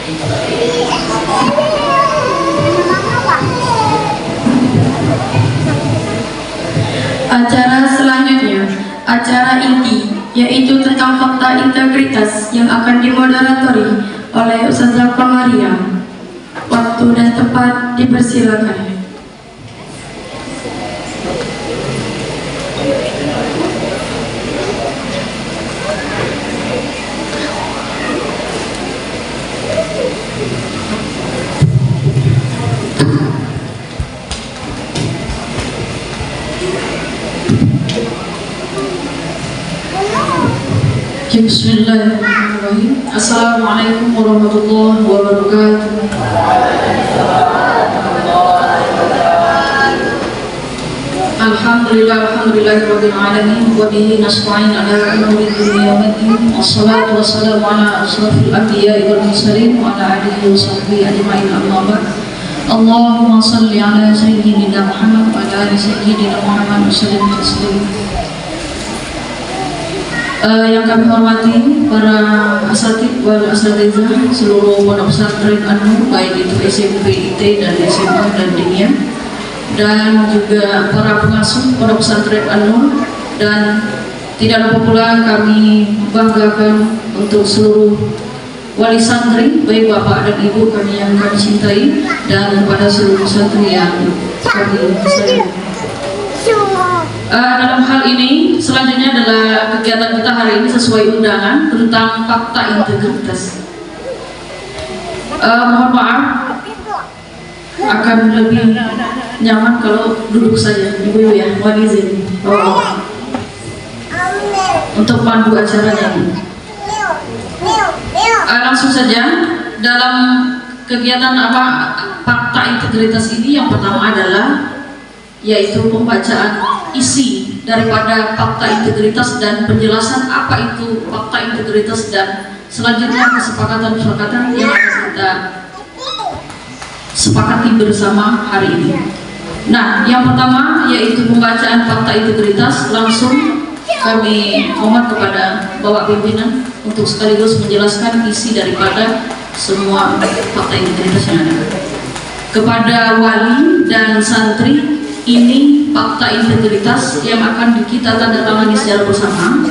Acara selanjutnya, acara inti, yaitu tentang fakta integritas yang akan dimoderatori oleh Ustazah Maria. Waktu dan tempat dipersilakan. Bismillahirrahmanirrahim. Assalamualaikum warahmatullahi wabarakatuh. Alhamdulillahirabbil alamin wa bihi nasta'in ala umuri dunya waddin. Wassalatu wassalamu ala asyrafil anbiya'i wal mursalin wa ala alihi wa sahbihi ajma'in, amma ba'd. Allahumma shalli ala sayyidina Muhammad wa ala ali sayyidina Muhammad wa sallim taslima. Yang kami hormati para asatid wal asatizah seluruh pondok pesantren An-Nur, baik itu SMP, IT, dan SMA dan Dinia, dan juga para pengasuh pondok pesantren An-Nur, dan tidak lupa pula kami banggakan untuk seluruh wali santri, baik bapak dan ibu kami yang kami cintai, dan kepada seluruh santri yang kami sayangi. Dalam hal ini selanjutnya adalah kegiatan kita hari ini sesuai undangan tentang fakta integritas. Mohon maaf, akan lebih nyaman kalau duduk saja, ibu-ibu ya, mohon izin untuk pandu acaranya ini. Langsung saja dalam kegiatan fakta integritas ini, yang pertama adalah yaitu pembacaan isi daripada fakta integritas dan penjelasan apa itu fakta integritas, dan selanjutnya kesepakatan-kesepakatan yang akan kita sepakati bersama hari ini. Nah, yang pertama yaitu pembacaan fakta integritas. Langsung kami mohon kepada Bapak Pimpinan untuk sekaligus menjelaskan isi daripada semua fakta integritas yang ada. Kepada wali dan santri, ini fakta integritas yang akan kita tanda tangani secara bersama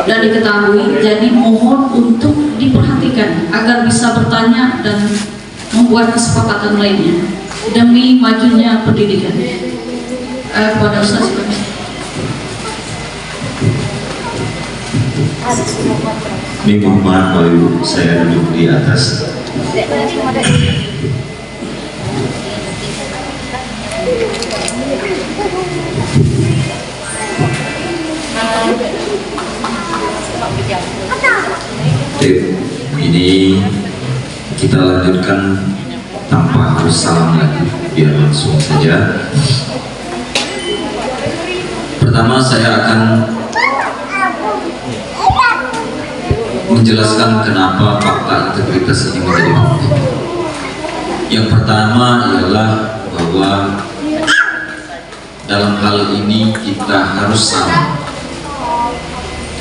dan diketahui. Jadi mohon untuk diperhatikan agar bisa bertanya dan membuat kesepakatan lainnya demi majunya pendidikan. Kepada Ustaz. Mohon maaf Bapak Ibu, saya duduk di atas. Ini kita lanjutkan tanpa harus salam lagi, biar langsung saja. Pertama saya akan menjelaskan kenapa fakta integritas ini menjadi penting. Yang pertama ialah bahwa dalam hal ini kita harus sama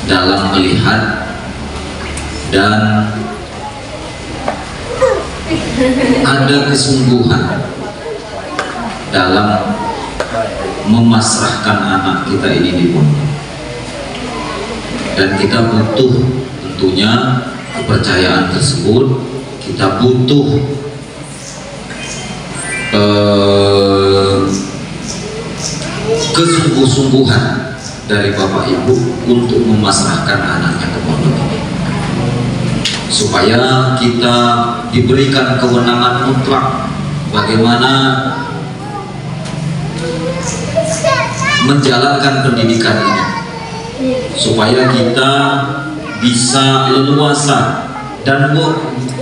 dalam melihat dan ada kesungguhan dalam memasrahkan anak kita ini di pondok, dan kita butuh tentunya kepercayaan tersebut. Kita butuh kesungguh-sungguhan dari Bapak Ibu untuk memasrahkan anaknya ke pondok ini, supaya kita diberikan kewenangan mutlak bagaimana menjalankan pendidikan ini, supaya kita bisa leluasa dan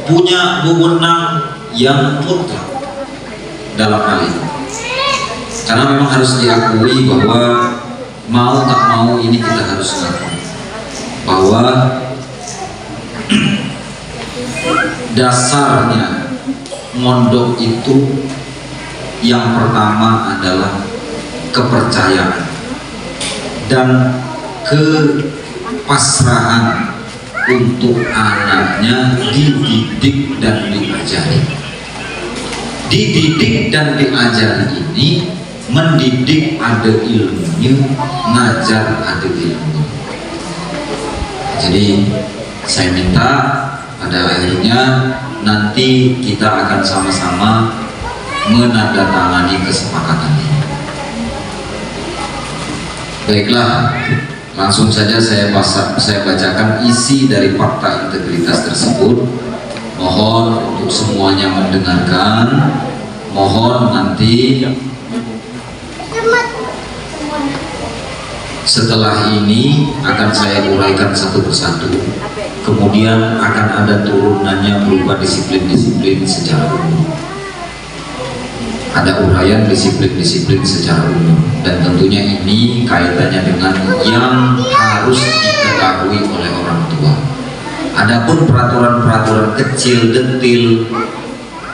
punya wewenang yang mutlak dalam hal ini. Karena memang harus diakui bahwa mau tak mau ini kita harus lakukan, bahwa dasarnya mondok itu yang pertama adalah kepercayaan dan kepasrahan untuk anaknya dididik dan terjadi. Dididik dan diajari ini, mendidik ada ilmunya, ngajar ada ilmu. Jadi saya minta pada akhirnya nanti kita akan sama-sama menandatangani kesepakatan ini. Baiklah, langsung saja saya bacakan isi dari fakta integritas tersebut. Mohon untuk semuanya mendengarkan. Mohon nanti setelah ini akan saya uraikan satu persatu. Kemudian akan ada turunannya berupa disiplin-disiplin secara umum. Ada uraian disiplin-disiplin secara umum, dan tentunya ini kaitannya dengan yang harus diketahui oleh orang tua. Adapun peraturan-peraturan kecil detil,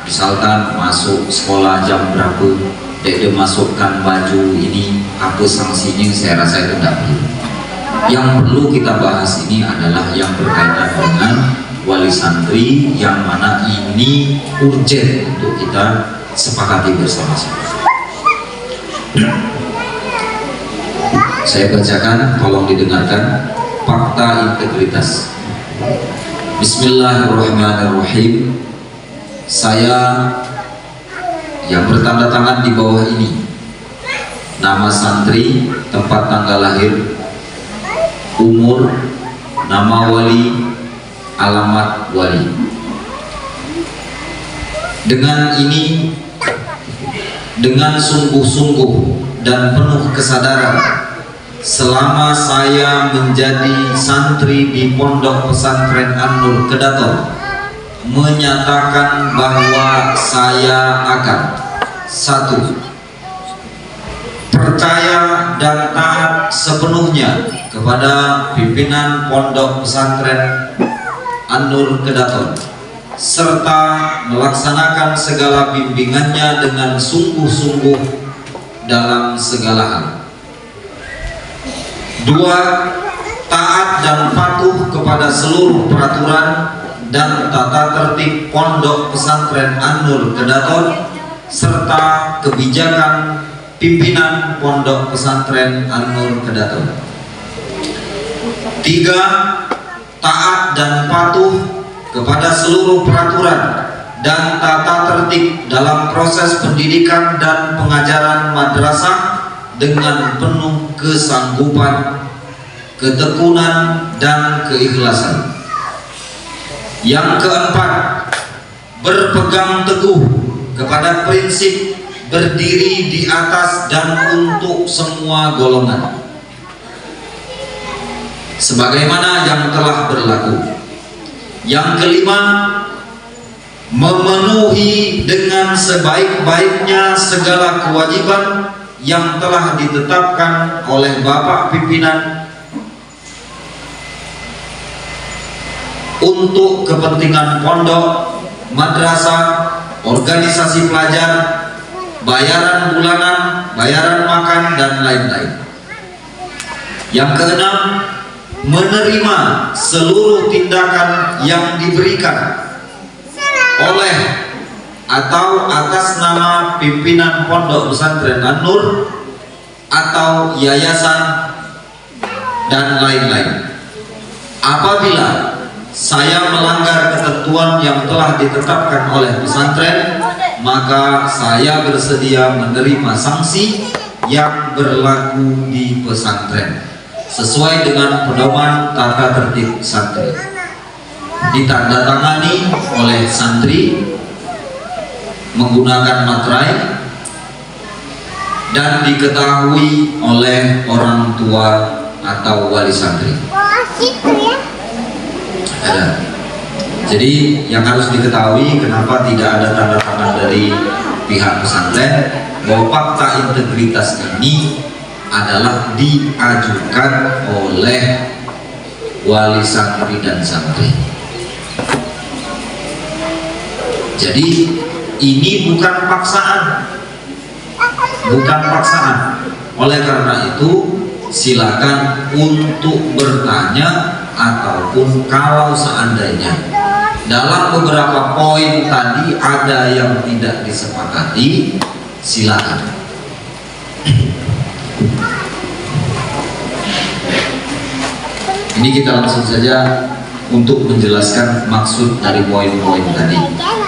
misalkan masuk sekolah jam berapa, dia masukkan baju ini, apa sanksinya, saya rasa itu tidak perlu. Yang perlu kita bahas ini adalah yang berkaitan dengan wali santri, yang mana ini urgent untuk kita sepakati bersama-sama. Saya bacakan, tolong didengarkan fakta integritas. Bismillahirrahmanirrahim. Saya yang bertanda tangan di bawah ini, nama santri, tempat tanggal lahir, umur, nama wali, alamat wali. Dengan ini, dengan sungguh-sungguh dan penuh kesadaran, selama saya menjadi santri di Pondok Pesantren An-Nur Kedaton, menyatakan bahwa saya akan: 1. Percaya dan taat sepenuhnya kepada pimpinan Pondok Pesantren An-Nur Kedaton, serta melaksanakan segala bimbingannya dengan sungguh-sungguh dalam segala hal. 2. Taat dan patuh kepada seluruh peraturan dan tata tertib Pondok Pesantren An-Nur Kedaton serta kebijakan pimpinan Pondok Pesantren An-Nur Kedaton. 3. Taat dan patuh kepada seluruh peraturan dan tata tertib dalam proses pendidikan dan pengajaran madrasah dengan penuh kesanggupan, ketekunan, dan keikhlasan. Yang keempat, berpegang teguh kepada prinsip berdiri di atas dan untuk semua golongan, sebagaimana yang telah berlaku. Yang kelima, memenuhi dengan sebaik-baiknya segala kewajiban yang telah ditetapkan oleh Bapak Pimpinan untuk kepentingan pondok, madrasah, organisasi pelajar, bayaran bulanan, bayaran makan, dan lain-lain. Yang keenam, menerima seluruh tindakan yang diberikan oleh atau atas nama pimpinan Pondok Pesantren An-Nur atau yayasan dan lain-lain. Apabila saya melanggar ketentuan yang telah ditetapkan oleh pesantren, maka saya bersedia menerima sanksi yang berlaku di pesantren sesuai dengan pedoman tata tertib santri, ditandatangani oleh santri menggunakan materai dan diketahui oleh orang tua atau wali santri. Ada. Jadi yang harus diketahui, kenapa tidak ada tanda tangan dari pihak pesantren, bahwa fakta integritas ini adalah diajukan oleh wali santri dan santri. Jadi ini bukan paksaan, bukan paksaan. Oleh karena itu silakan untuk bertanya, ataupun kalau seandainya dalam beberapa poin tadi ada yang tidak disepakati, silakan. Ini kita langsung saja untuk menjelaskan maksud dari poin-poin tadi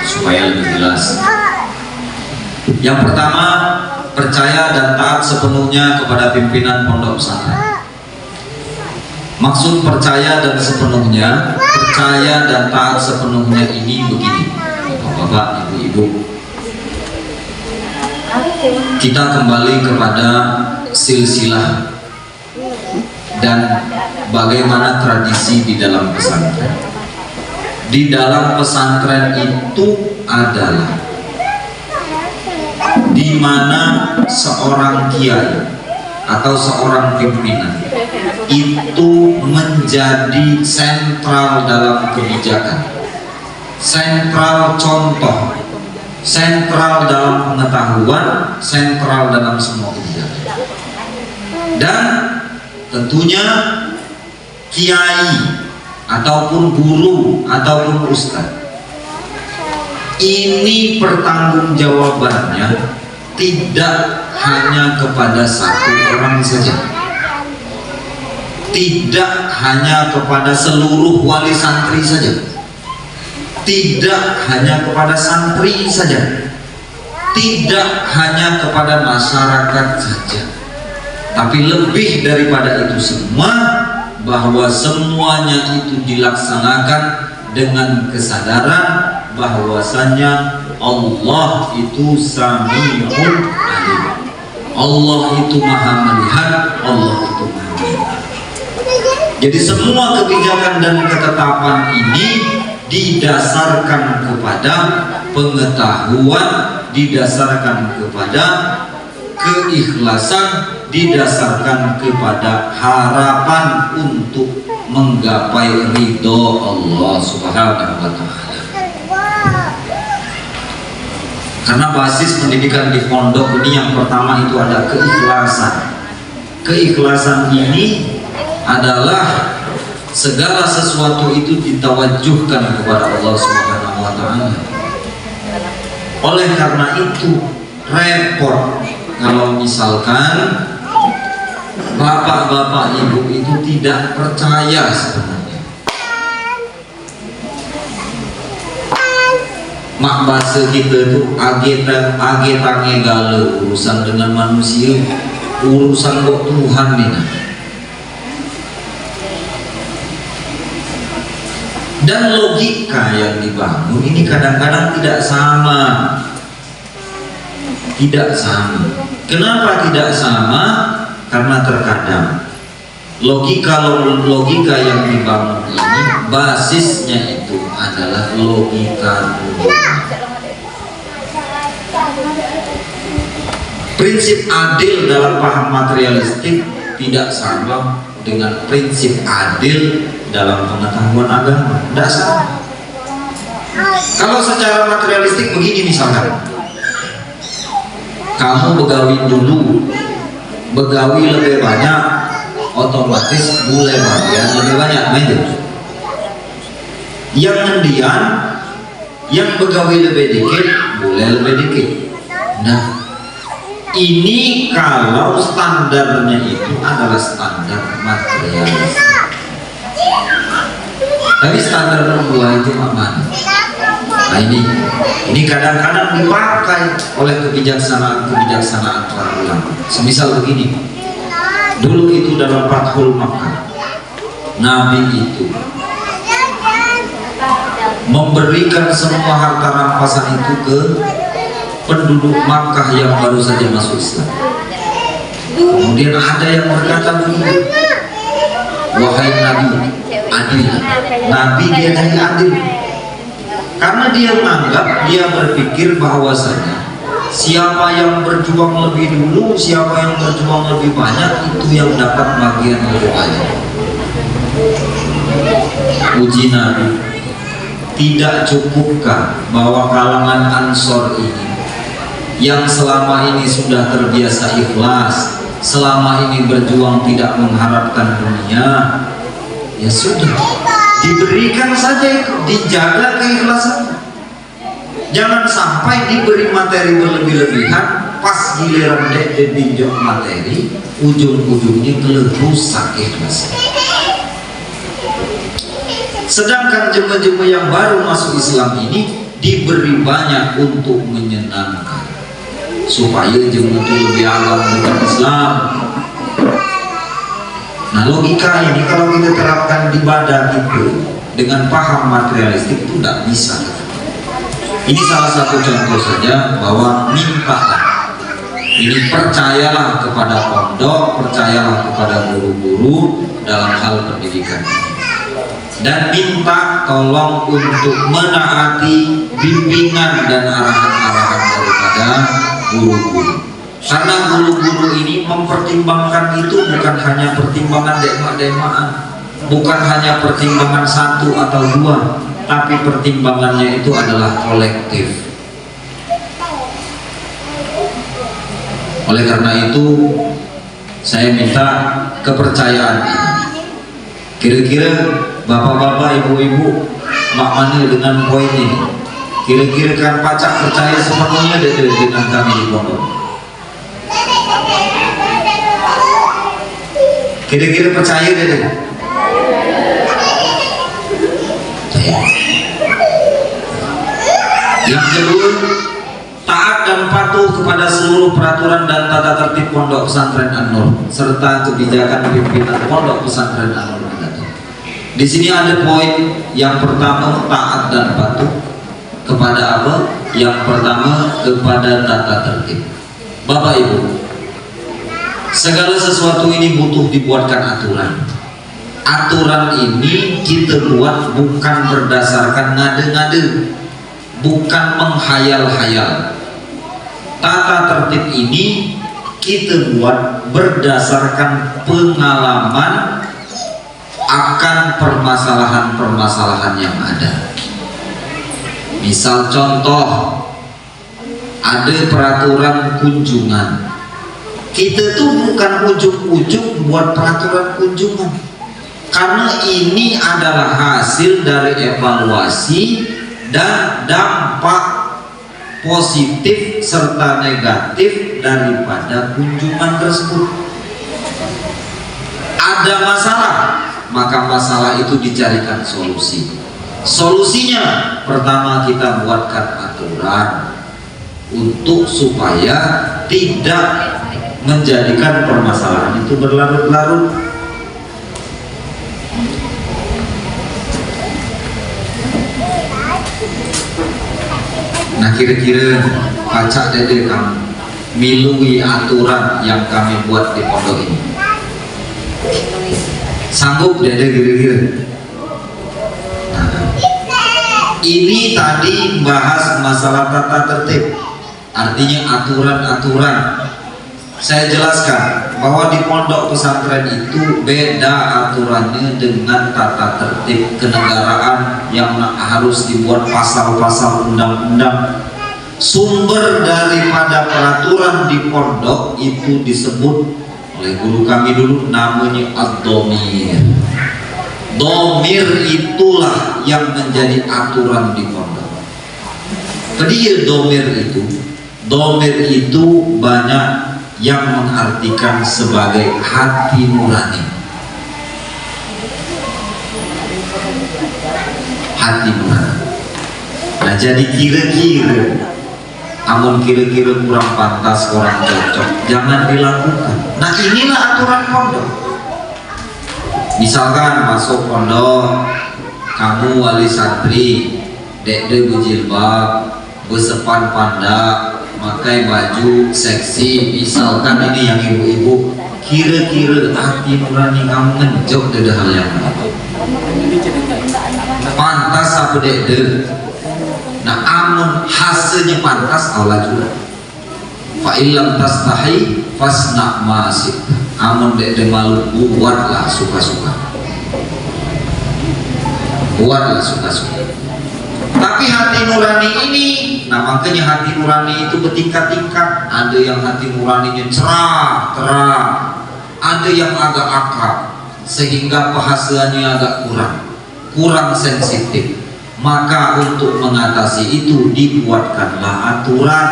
supaya lebih jelas. Yang pertama, percaya dan taat sepenuhnya kepada pimpinan pondok pesantren. Maksud percaya dan sepenuhnya, percaya dan taat sepenuhnya ini begini, Bapak, Ibu-ibu. Kita kembali kepada silsilah dan bagaimana tradisi di dalam pesantren. Di dalam pesantren itu adalah di mana seorang kiai atau seorang pimpinan itu menjadi sentral dalam kebijakan, sentral contoh, sentral dalam pengetahuan, sentral dalam semua kebijakan. Dan tentunya kiai ataupun guru ataupun ustadz ini pertanggungjawabannya tidak hanya kepada satu orang saja, tidak hanya kepada seluruh wali santri saja, tidak hanya kepada santri saja, tidak hanya kepada masyarakat saja, tapi lebih daripada itu semua, bahwa semuanya itu dilaksanakan dengan kesadaran bahwasanya Allah itu Sami'un Alim. Allah itu Maha melihat, Allah itu Maha melihat. Jadi semua kebijakan dan ketetapan ini didasarkan kepada pengetahuan, didasarkan kepada keikhlasan, didasarkan kepada harapan untuk menggapai ridho Allah Subhanahu wa Ta'ala. Karena basis pendidikan di pondok ini yang pertama itu ada keikhlasan. Keikhlasan ini adalah segala sesuatu itu ditawajjuhkan kepada Allah Subhanahu wa Ta'ala. Oleh karena itu repot kalau misalkan bapak-bapak ibu itu tidak percaya sebenarnya. Mak bahasa kita itu age tange gale urusan dengan manusia, urusan buat Tuhan nih. Dan logika yang dibangun ini kadang-kadang tidak sama. Tidak sama. Kenapa tidak sama? Karena terkadang logika yang dibangun ini basisnya itu adalah logika dunia. Prinsip adil dalam paham materialistik tidak sama dengan prinsip adil dalam pengetahuan agama. Tidak sama. Kalau secara materialistik begini misalkan, kamu begawi dulu, begawi lebih banyak, otomatis mulai bagian lebih banyak, main. Yang ngendian, yang begawi lebih dikit, mulai lebih dikit. Nah, ini kalau standarnya itu adalah standar materialis. Tapi standar nomor itu mana? Nah ini kadang-kadang dipakai oleh kebijaksanaan para ulama. Semisal begini, dulu itu dalam Fathul Makkah, Nabi itu memberikan semua harta rampasan itu ke penduduk Makkah yang baru saja masuk Islam. Kemudian ada yang berkata begini, wahai Nabi, adil. Nabi dia jadi adil karena dia menganggap, dia berpikir bahwasanya siapa yang berjuang lebih dulu, siapa yang berjuang lebih banyak, itu yang dapat bagian lebih banyak. Uji Nabi, tidak cukupkah bahwa kalangan Ansor ini yang selama ini sudah terbiasa ikhlas, selama ini berjuang tidak mengharapkan dunia, ya sudah, diberikan saja itu, dijaga keikhlasan. Jangan sampai diberi materi berlebih-lebihan, pas giliran dek pinjam materi, ujung-ujungnya rusak ikhlas. Sedangkan jemaah-jemaah yang baru masuk Islam ini diberi banyak untuk menyenangkan, supaya jemaah itu lebih alam dengan Islam. Nah, logika ini kalau kita terapkan di badan itu dengan paham materialistik itu tidak bisa. Ini salah satu contoh saja bahwa mintalah. Ini percayalah kepada pondok, percayalah kepada guru-guru dalam hal pendidikan. Dan minta tolong untuk menaati bimbingan dan arahan-arahan daripada guru-guru. Karena guru-guru ini mempertimbangkan itu bukan hanya pertimbangan demak-demakan, bukan hanya pertimbangan satu atau dua, tapi pertimbangannya itu adalah kolektif. Oleh karena itu saya minta kepercayaan ini. Kira-kira bapak-bapak, ibu-ibu mak mana dengan poin ini? Kira-kira kan pacak percaya sepenuhnya dengan kami di pondok? Kira-kira percaya deh? Yang kedua, taat dan patuh kepada seluruh peraturan dan tata tertib Pondok Pesantren An-Nur serta kebijakan pimpinan Pondok Pesantren An-Nur. Di sini ada poin yang pertama, taat dan patuh kepada apa? Yang pertama, kepada tata tertib. Bapak Ibu, segala sesuatu ini butuh dibuatkan aturan. Aturan ini kita buat bukan berdasarkan ngade-ngade, bukan menghayal-hayal. Tata tertib ini kita buat berdasarkan pengalaman akan permasalahan-permasalahan yang ada. Misal contoh, ada peraturan kunjungan. Kita tuh bukan ujuk-ujuk buat peraturan kunjungan, karena ini adalah hasil dari evaluasi dan dampak positif serta negatif daripada kunjungan tersebut. Ada masalah, maka masalah itu dicarikan solusi. Solusinya pertama, kita buatkan aturan untuk supaya tidak menjadikan permasalahan itu berlarut-larut. Nah, kira-kira pacak dede kamu milui aturan yang kami buat di pondok ini. Sanggup dede kira-kira? Nah, ini tadi bahas masalah tata tertib, artinya aturan-aturan. Saya jelaskan bahwa di pondok pesantren itu beda aturannya dengan tata tertib kenegaraan yang harus dibuat pasal-pasal undang-undang. Sumber daripada peraturan di pondok itu disebut oleh guru kami dulu, namanya ad-dhamir. Dhamir itulah yang menjadi aturan di pondok. Jadi dhamir itu banyak yang mengartikan sebagai hati nurani. Hati nurani. Nah, jadi kira-kira, namun kira-kira kurang pantas, kurang cocok, jangan dilakukan. Nah, inilah aturan pondok. Misalkan masuk pondok, kamu wali santri, dek berjilbab, bersepan pandak, pakai baju seksi, misalkan ini yang ibu-ibu, kira-kira hati nurani kamu ngejok dari hal yang pantas apa dek? Nah, amun hasilnya pantas, Allah juga. Fa illam tastahi fasna ma syi'ta. Amun dek malu, buatlah suka-suka. Buatlah suka-suka. Tapi hati nurani ini, nah makanya hati nurani itu bertingkat-tingkat. Ada yang hati nuraninya cerah, terang, ada yang agak akal sehingga penghasilannya agak kurang. kurang sensitif, maka untuk mengatasi itu dibuatkanlah aturan.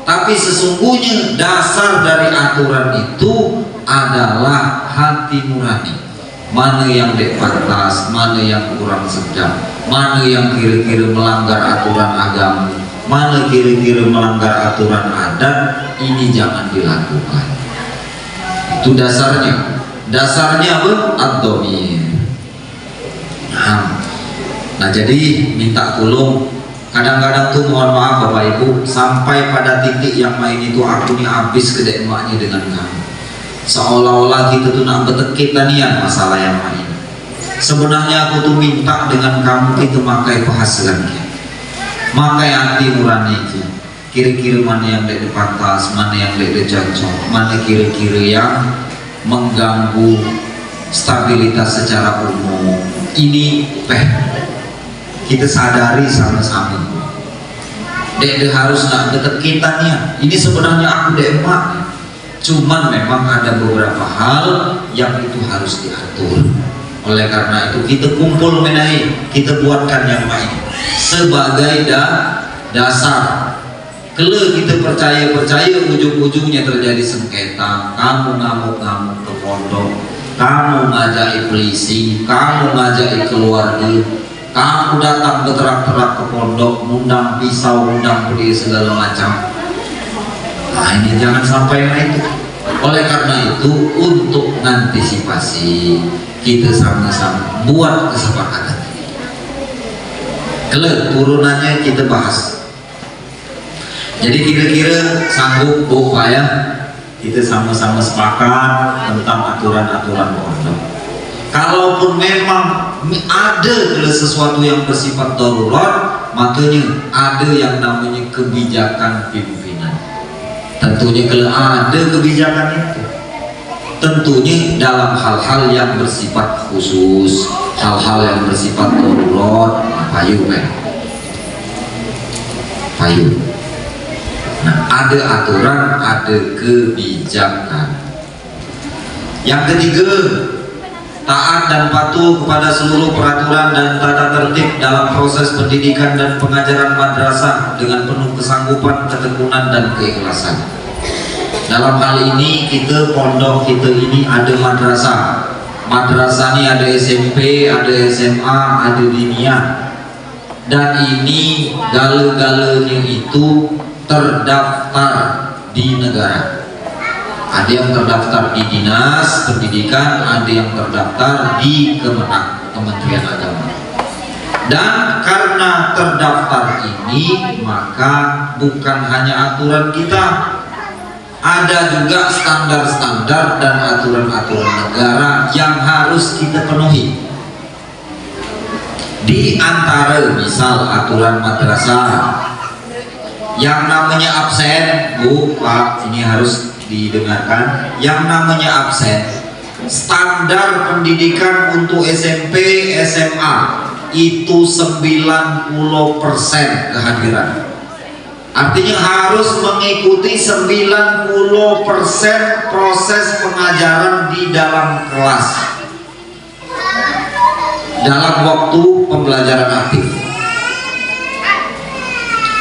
Tapi sesungguhnya dasar dari aturan itu adalah hati nurani. Mana yang dek pantas, mana yang kurang sedap, mana yang kira-kira melanggar aturan agama, mana kira-kira melanggar aturan adat, ini jangan dilakukan. Itu dasarnya. Dasarnya apa? Ad-dhamir. Nah jadi minta tolong. Kadang-kadang tuh mohon maaf Bapak Ibu, sampai pada titik yang main itu aku nih habis kedek emaknya dengan kamu. Seolah-olah kita tuh nak bertekitanian masalah yang main. Sebenarnya aku tuh minta dengan kamu itu makai penghasilan kita, makai hati nurani itu. Kira-kira mana yang dek pantas, mana yang dek cocok, mana kira-kira yang mengganggu stabilitas secara umum. Ini kita sadari sama-sama. Dek harus nak deket kita nih. Ini sebenarnya aku dek emak. Cuman memang ada beberapa hal yang itu harus diatur. Oleh karena itu kita kumpul menai, kita buatkan yang main sebagai dasar. Kalau kita percaya ujung-ujungnya terjadi sengketa, kamu ngamuk-ngamuk ke pondok, kamu ngajak polisi, kamu ngajak keluarga, kamu datang berterak-terak ke pondok, undang pisau, undang polisi segala macam. Nah ini jangan sampai itu. Oleh karena itu untuk mengantisipasi kita sama-sama buat kesepakatan. Kalau turunannya kita bahas. Jadi kira-kira sanggup Bu Pak ya, kita sama-sama sepakat tentang aturan-aturan pondok. Kalaupun memang ada sesuatu yang bersifat darurat, makanya ada yang namanya kebijakan pimpinan. Tentunya kalau ada kebijakan itu, tentunya dalam hal-hal yang bersifat khusus, hal-hal yang bersifat darurat, payu. Nah, ada aturan, ada kebijakan. Yang ketiga, taat dan patuh kepada seluruh peraturan dan tata tertib dalam proses pendidikan dan pengajaran madrasah dengan penuh kesanggupan, ketekunan dan keikhlasan. Dalam hal ini kita pondok kita ini ada madrasah. Madrasah ini ada SMP, ada SMA, ada diniyah. Dan ini gale-galenya itu terdaftar di negara. Ada yang terdaftar di dinas pendidikan, ada yang terdaftar di Kementerian Agama. Dan karena terdaftar ini, maka bukan hanya aturan kita, ada juga standar-standar dan aturan-aturan negara yang harus kita penuhi. Di antara misal aturan madrasah, yang namanya absen, Bu, Pak, ini harus didengarkan. Yang namanya absen, standar pendidikan untuk SMP, SMA itu 90% kehadiran. Artinya harus mengikuti 90% proses pengajaran di dalam kelas dalam waktu pembelajaran aktif.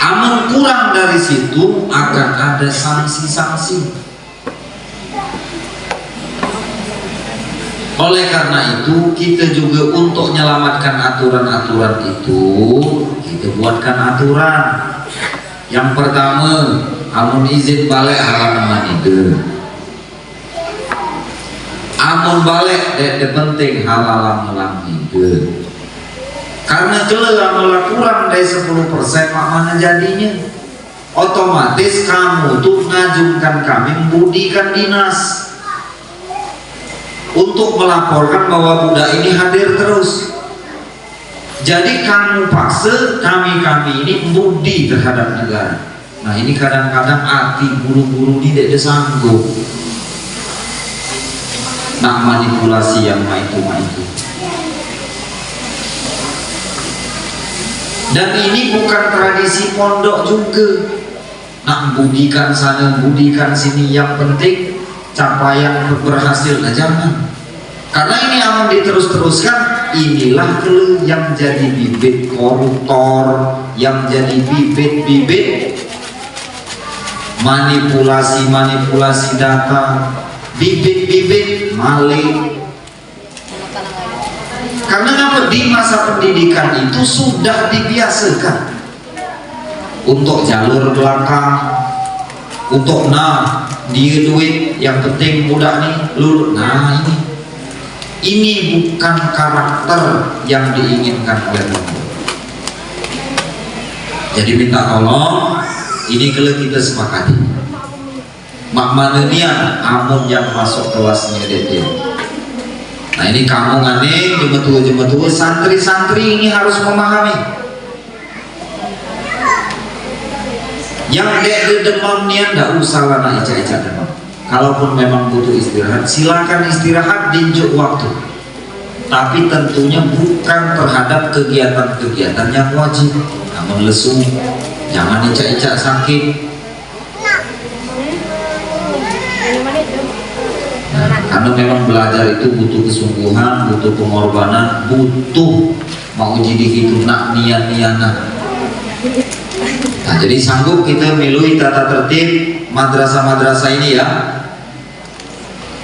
Amun kurang dari situ akan ada sanksi-sanksi. Oleh karena itu kita juga untuk menyelamatkan aturan-aturan itu, kita buatkan aturan. Yang pertama, amun izin balik halaman itu. Amun balik dek penting halaman itu. Karena kalau amal kurang dari 10%, mana jadinya? Otomatis kamu tuh ngajukan kami membudikan dinas untuk melaporkan bahwa budak ini hadir terus. Jadi kamu paksa kami ini budi terhadap negara. Nah ini kadang-kadang hati guru-guru ini tidak sanggup nak manipulasi yang itu. Dan ini bukan tradisi pondok juga. Nak budikan sana, budikan sini, yang penting capaian berhasil. Nah jangan. Karena ini aman diterus-teruskan, inilah yang jadi bibit koruptor, yang jadi bibit-bibit manipulasi data, bibit-bibit maling. Karena apa? Di masa pendidikan itu sudah dibiasakan untuk jalur belakang, untuk dia duit, yang penting mudah nih lulus. Nah, ini bukan karakter yang diinginkan oleh Allah. Jadi minta tolong, ini kalau kita sepakati mak manenia amun yang masuk kelasnya DT. Nah, ini kamu ngane jematua santri-santri ini harus memahami. Yang dek demam nian ndak usah lah nak ica-ica demam. Kalaupun memang butuh istirahat, silakan istirahat di waktu. Tapi tentunya bukan terhadap kegiatan-kegiatan yang wajib. Namun lesu, jangan ica-ica sakit. Karena memang belajar itu butuh kesungguhan, butuh pengorbanan, butuh mau jadi gitu nak niat-niatan. Nah, jadi sanggup kita milih tata tertib madrasah-madrasah ini ya.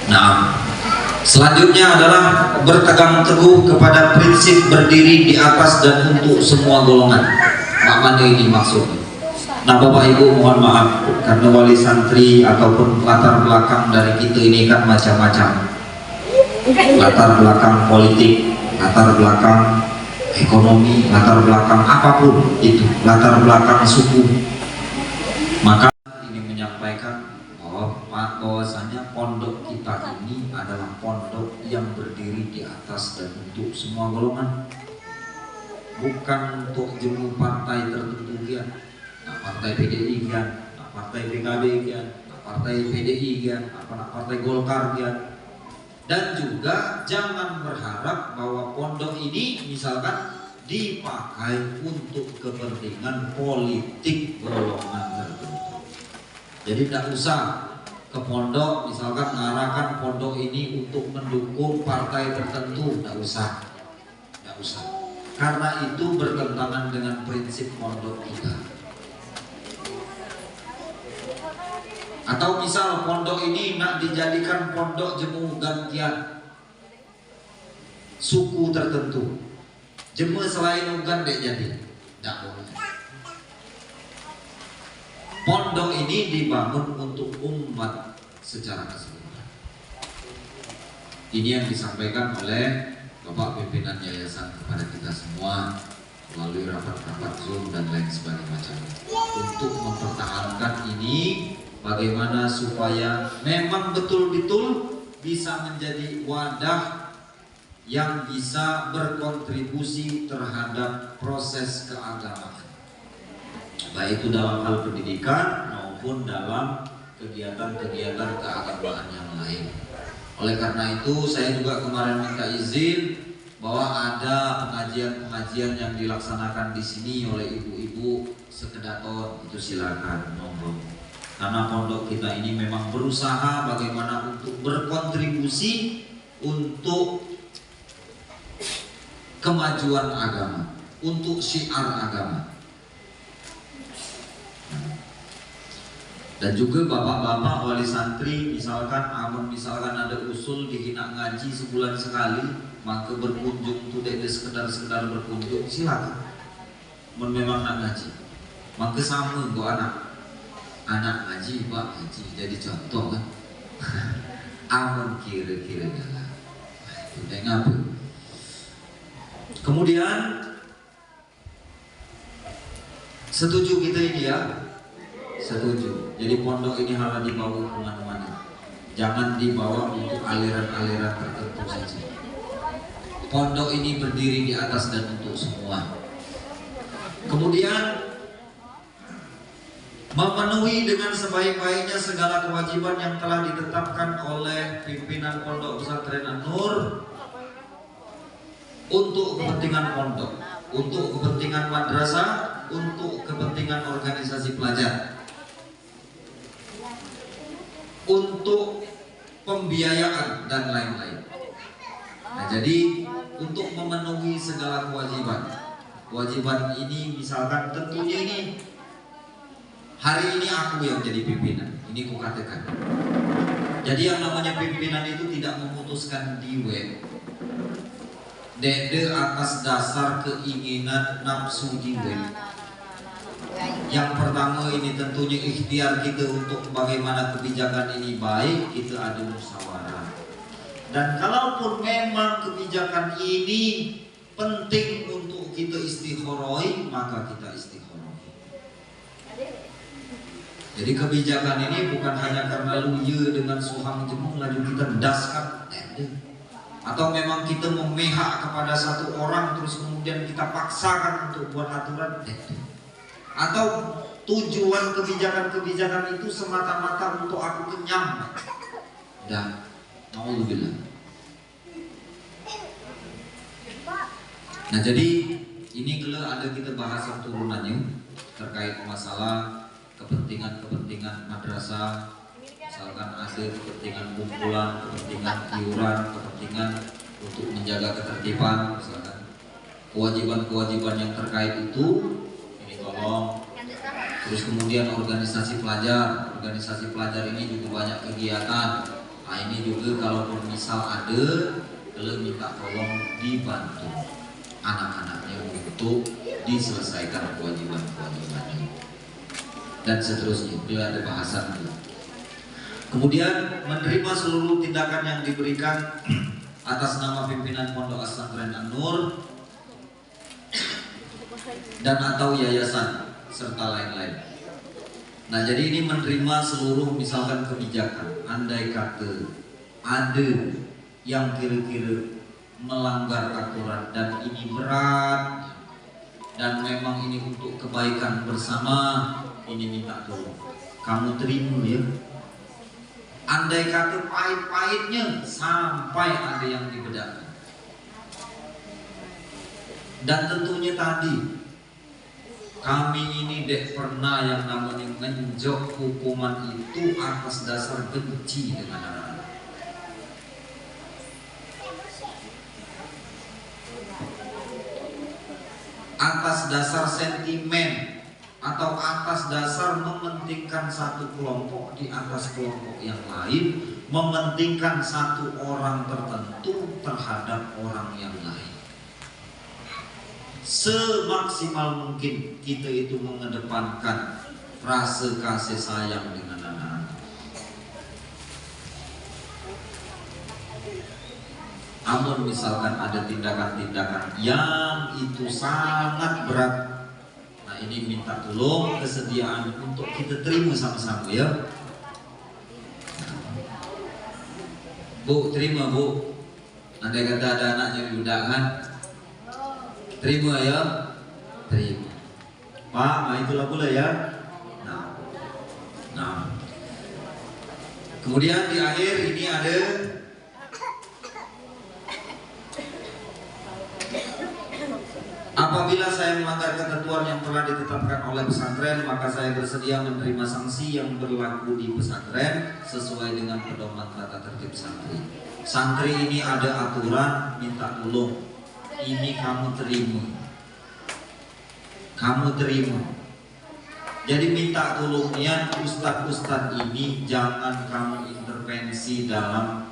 Nah, selanjutnya adalah berpegang teguh kepada prinsip berdiri di atas dan untuk semua golongan. Mana ini maksudnya? Nah, Bapak Ibu mohon maaf karena wali santri ataupun latar belakang dari kita ini kan macam-macam. Latar belakang politik, latar belakang ekonomi, latar belakang apapun itu, latar belakang suku. Maka ini menyampaikan bahwasanya pondok kita ini adalah pondok yang berdiri di atas dan untuk semua golongan, bukan untuk jemu partai tertentu ya. Nah, partai PDI kan, nah, partai PKB kan, nah, partai PDI kan, nah, partai Golkar kan. Dan juga jangan berharap bahwa pondok ini misalkan dipakai untuk kepentingan politik golongan tertentu. Jadi tidak usah ke pondok misalkan mengarahkan pondok ini untuk mendukung partai tertentu, tidak usah. Karena itu bertentangan dengan prinsip pondok kita. Atau misal pondok ini nak dijadikan pondok jemu gantian suku tertentu, jemu selain ugan dek jadi, tidak boleh. Pondok ini dibangun untuk umat secara keseluruhan. Ini yang disampaikan oleh Bapak Pimpinan Yayasan kepada kita semua melalui rapat-rapat Zoom dan lain sebagainya untuk mempertahankan ini. Bagaimana supaya memang betul-betul bisa menjadi wadah yang bisa berkontribusi terhadap proses keagamaan, baik itu dalam hal pendidikan maupun dalam kegiatan-kegiatan keagamaan yang lain. Oleh karena itu saya juga kemarin minta izin bahwa ada pengajian-pengajian yang dilaksanakan di sini oleh ibu-ibu sekedaton, itu silakan monggo. Karena pondok kita ini memang berusaha bagaimana untuk berkontribusi untuk kemajuan agama, untuk syiar agama. Dan juga bapak-bapak wali santri misalkan ada usul dihina ngaji sebulan sekali, maka berkunjung tuh dek sekedar berkunjung silakan. Memang nak ngaji, maka sama kok anak ngaji, pak ngaji jadi contoh kan. Amun kira-kira lah udah ngapa. Kemudian setuju kita ini ya, setuju. Jadi pondok ini harus dibawa kemana-mana, jangan dibawa untuk aliran-aliran tertentu saja. Pondok ini berdiri di atas dan untuk semua. Kemudian memenuhi dengan sebaik-baiknya segala kewajiban yang telah ditetapkan oleh pimpinan Pondok Pesantren An-Nur untuk kepentingan pondok, untuk kepentingan madrasah, untuk kepentingan organisasi pelajar, untuk pembiayaan dan lain-lain. Nah, jadi untuk memenuhi segala kewajiban. Kewajiban ini misalkan tentunya ini hari ini aku yang jadi pimpinan, ini ku katakan. Jadi yang namanya pimpinan itu tidak memutuskan di web dede atas dasar keinginan nafsu di web. Yang pertama ini tentunya ikhtiar kita untuk bagaimana kebijakan ini baik, kita ada musyawarah. Dan kalaupun memang kebijakan ini penting untuk kita istikharoi, maka kita istikharoi. Jadi kebijakan ini bukan hanya karena lu dengan suhang jemu lalu kita daskan, atau memang kita memihak kepada satu orang terus kemudian kita paksakan untuk buat aturan, atau tujuan kebijakan-kebijakan itu semata-mata untuk aku kenyang. Dan naudzubillah. Nah jadi ini kalau ada kita bahasan turunannya terkait masalah kepentingan madrasah, misalkan ada kepentingan kumpulan, kepentingan iuran, kepentingan untuk menjaga ketertiban, misalkan kewajiban-kewajiban yang terkait itu ini tolong. Terus kemudian organisasi pelajar ini juga banyak kegiatan. Nah ini juga kalaupun misal ada, kalau minta tolong dibantu anak-anaknya untuk diselesaikan kewajiban-kewajibannya dan seterusnya. Bila ada bahasan itu. Kemudian menerima seluruh tindakan yang diberikan atas nama pimpinan Pondok Pesantren An-Nur dan atau yayasan serta lain-lain. Nah jadi ini menerima seluruh misalkan kebijakan, andai kata ada yang kira-kira melanggar aturan dan ini berat dan memang ini untuk kebaikan bersama, ini minta tolong kamu terima ya. Andai kata pahit-pahitnya sampai ada yang dibedakan. Dan tentunya tadi kami ini dek pernah yang namanya ngenjok hukuman itu atas dasar benci dengan anak-anak. Atas dasar sentimen atau atas dasar mementingkan satu kelompok di atas kelompok yang lain, mementingkan satu orang tertentu terhadap orang yang lain. Semaksimal mungkin kita itu mengedepankan rasa kasih sayang dengan anak-anak. Namun misalkan ada tindakan-tindakan yang itu sangat berat, nah ini minta tolong kesediaan untuk kita terima sama-sama ya. Bu, terima bu. Andai kata ada anaknya di undangan, terima ya, terima. Pak, nah itulah pula ya. Nah. Kemudian di akhir ini ada apabila saya melanggar ketentuan yang telah ditetapkan oleh pesantren, maka saya bersedia menerima sanksi yang berlaku di pesantren sesuai dengan pedoman tata tertib santri. Santri ini ada aturan, minta tolong. Ini kamu terima. Jadi minta tolongnya ustadz-ustadz ini jangan kamu intervensi dalam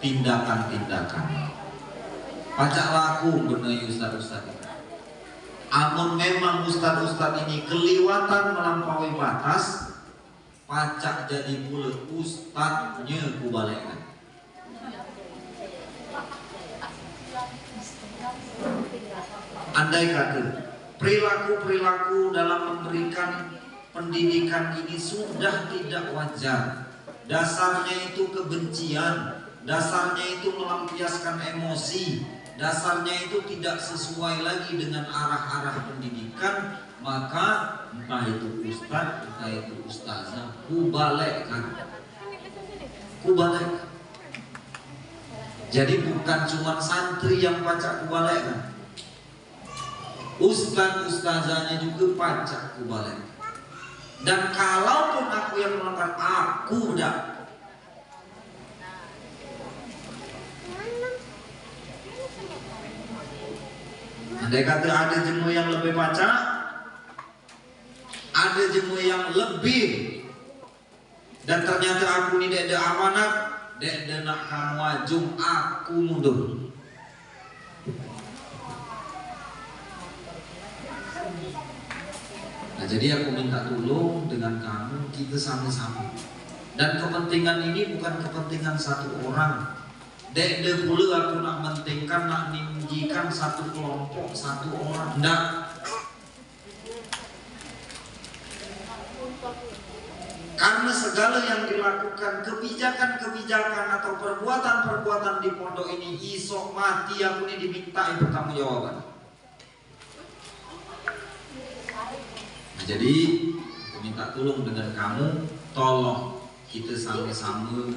tindakan-tindakan. Pacak laku bener ustadz-ustadz ini. Amun memang ustadz-ustadz ini kelewatan melampaui batas, pacak jadi pula ustadznya kubalikkan. Andai kata perilaku-perilaku dalam memberikan pendidikan ini sudah tidak wajar, dasarnya itu kebencian, dasarnya itu melampiaskan emosi, dasarnya itu tidak sesuai lagi dengan arah-arah pendidikan, maka entah itu ustaz, entah itu ustazah, kubalikkan. Jadi bukan cuma santri yang pacak kubalikkan, ustaz-ustazahnya juga pacak kubalikkan. Dan kalaupun aku yang melanggar, aku dah. Andai kata ada jemu yang lebih pacak, ada jemu yang lebih, dan ternyata aku ini dek ada amanat, dek ada nak kamu ajung, aku mundur. Nah, jadi aku minta tolong dengan kamu, kita sama-sama. Dan kepentingan ini bukan kepentingan satu orang. Dek de pula aku nak mentingkan, nak ninggikan satu kelompok, satu orang. Nggak. Karena segala yang dilakukan, kebijakan-kebijakan atau perbuatan-perbuatan di pondok ini, isok mati aku ini dimintai pertanggungjawaban. Nah, jadi aku minta tolong dengan kamu, tolong kita sama-sama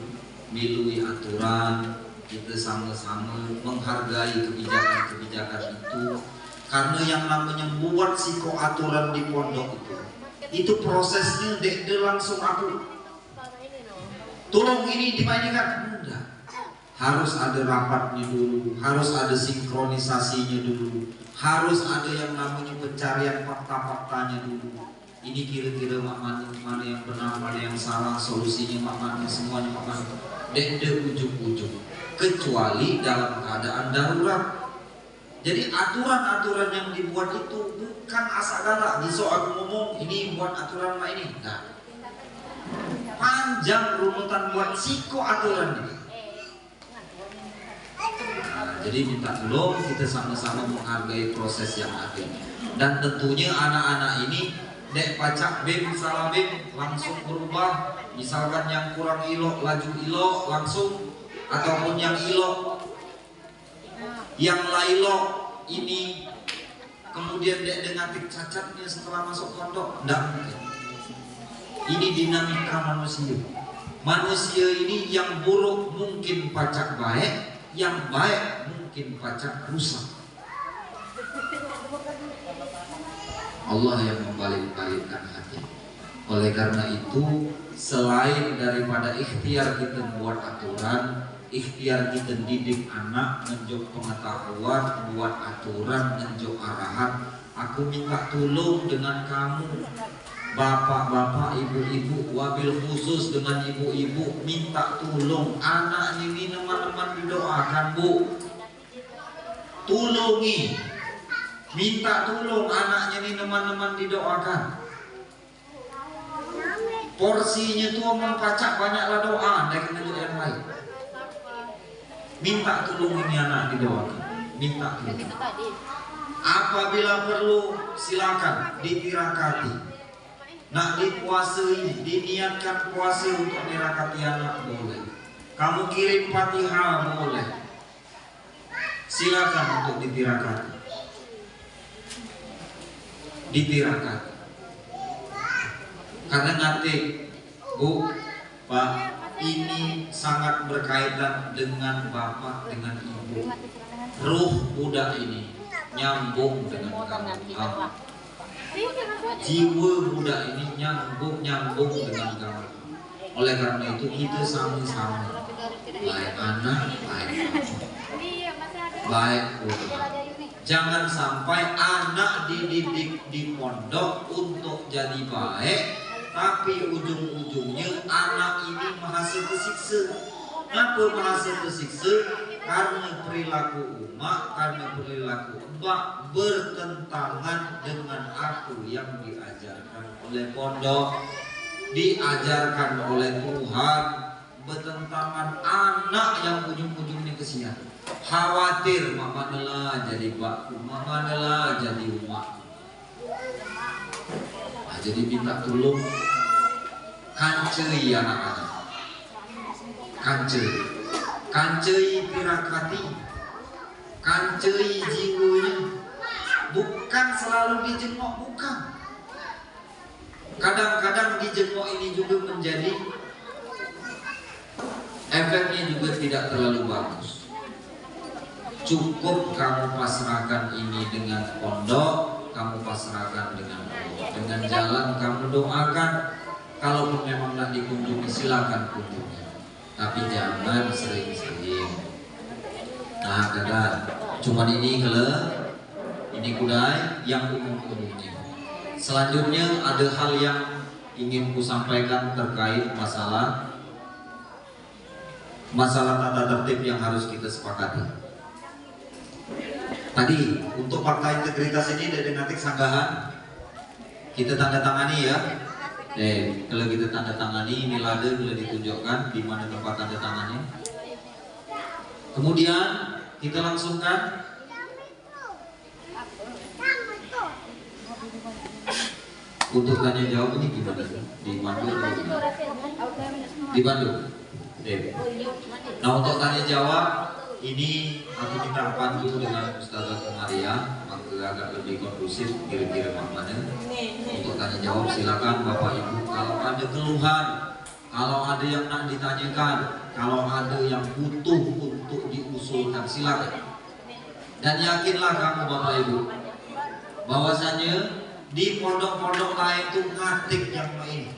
milui aturan, kita sama-sama menghargai kebijakan-kebijakan itu. Karena yang namanya buat siko aturan di pondok itu prosesnya dek langsung aku tolong ini dimainkan, enggak. Harus ada rapatnya dulu, harus ada sinkronisasinya dulu, harus ada yang namanya pencarian fakta-faktanya dulu. Ini kira-kira mana yang benar, mana yang salah, solusinya mana, semuanya mana. Dek ujung-ujung, kecuali dalam keadaan darurat. Jadi aturan-aturan yang dibuat itu bukan asal-gala. Besok aku ngomong ini buat aturan apa ini, enggak. Panjang runutan buat siko aturan ini. Jadi minta tolong kita sama-sama menghargai proses yang ada. Dan tentunya anak-anak ini dek pacak bim salah bim langsung berubah. Misalkan yang kurang ilok laju ilok langsung, ataupun yang ilok yang lailok ini kemudian dek dengan cacatnya setelah masuk pondok, enggak mungkin. Ini dinamika manusia. Manusia ini yang buruk mungkin pacak baik, yang baik mungkin pacak rusak. Allah yang membalik-balikkan hati. Oleh karena itu, selain daripada ikhtiar kita buat aturan, ikhtiar kita didik anak, menjok pengetahuan, buat aturan, menjok arahan, aku minta tolong dengan kamu, bapak-bapak, ibu-ibu, wabil khusus dengan ibu-ibu, minta tolong anak ini teman-teman didoakan, Bu. Tolongi, minta tolong anaknya ini teman-teman didoakan. Porsinya tuh mempacak banyaklah doa, dan menunjuk yang lain. Minta tolong ini anak didoakan, minta tolong. Apabila perlu silakan ditirakati. Nak dipuasai, diniatkan puasa untuk dirakati anak boleh. Kamu kirim Fatihah boleh. Silakan untuk ditirakati. Ditirakati. Karena nanti Bu, Pak, ini sangat berkaitan dengan bapak, dengan ibu. Ruh budak ini nyambung dengan kamu. Jiwa budak ini nyambung dengan kamu. Oleh karena itu kita sama-sama, baik anak, baik putra. Jangan sampai anak dididik di pondok untuk jadi baik, tapi ujung-ujungnya anak ini merasa tersiksa. Kenapa merasa tersiksa? Karena perilaku umat, karena perilaku mbak bertentangan dengan aku yang diajarkan oleh pondok, diajarkan oleh Tuhan, bertentangan. Anak yang ujung-ujungnya kesian, khawatir mama nela jadi bakku, mama nela jadi umat. Nah, jadi minta tolong kancei anak-anak, kancei pirakati, kancei jiwanya. Bukan selalu dijengok, bukan. Kadang-kadang dijengok ini juga menjadi efeknya juga tidak terlalu bagus. Cukup kamu pasrahkan ini dengan pondok, kamu pasrahkan dengan Allah, dengan jalan kamu doakan. Kalaupun memang tidak dikunjungi, silakan kunjungi, tapi jangan sering-sering. Nah, kadang cuman ini kalau Ini kudai yang umum-umumnya. Selanjutnya ada hal yang ingin ku sampaikan terkait masalah tata tertib yang harus kita sepakati. Tadi untuk fakta integritas ini dari nanti sanggahan kita tanda tangani ya. Kalau kita tanda tangani ini lada boleh ditunjukkan di mana tempat tanda tangannya. Kemudian kita langsungkan untuk tanya jawab ini gimana? Di Bandung? Di Bandung. Nah untuk tanya jawab ini aku minta bantu dengan Ustazah Maria, maka agak lebih kondusif kira-kira maknanya. Untuk tanya jawab silakan Bapak Ibu, kalau ada keluhan, kalau ada yang nak ditanyakan, kalau ada yang butuh untuk diusulkan silakan. Dan yakinlah kamu Bapak Ibu bahwasanya di pondok-pondok lain itu ngatik yang main.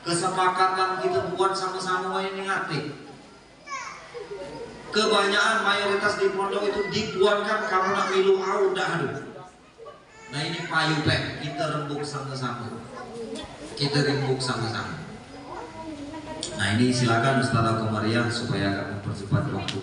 Kesepakatan kita buat sama-sama ini ngatik. Kebanyakan mayoritas di pondok itu dibuatkan karena milu udah aduh. Nah ini payu pek, kita rembuk sama-sama. Kita rembuk sama-sama. Nah ini silakan Ustazah Komariah supaya akan mempercepat waktu.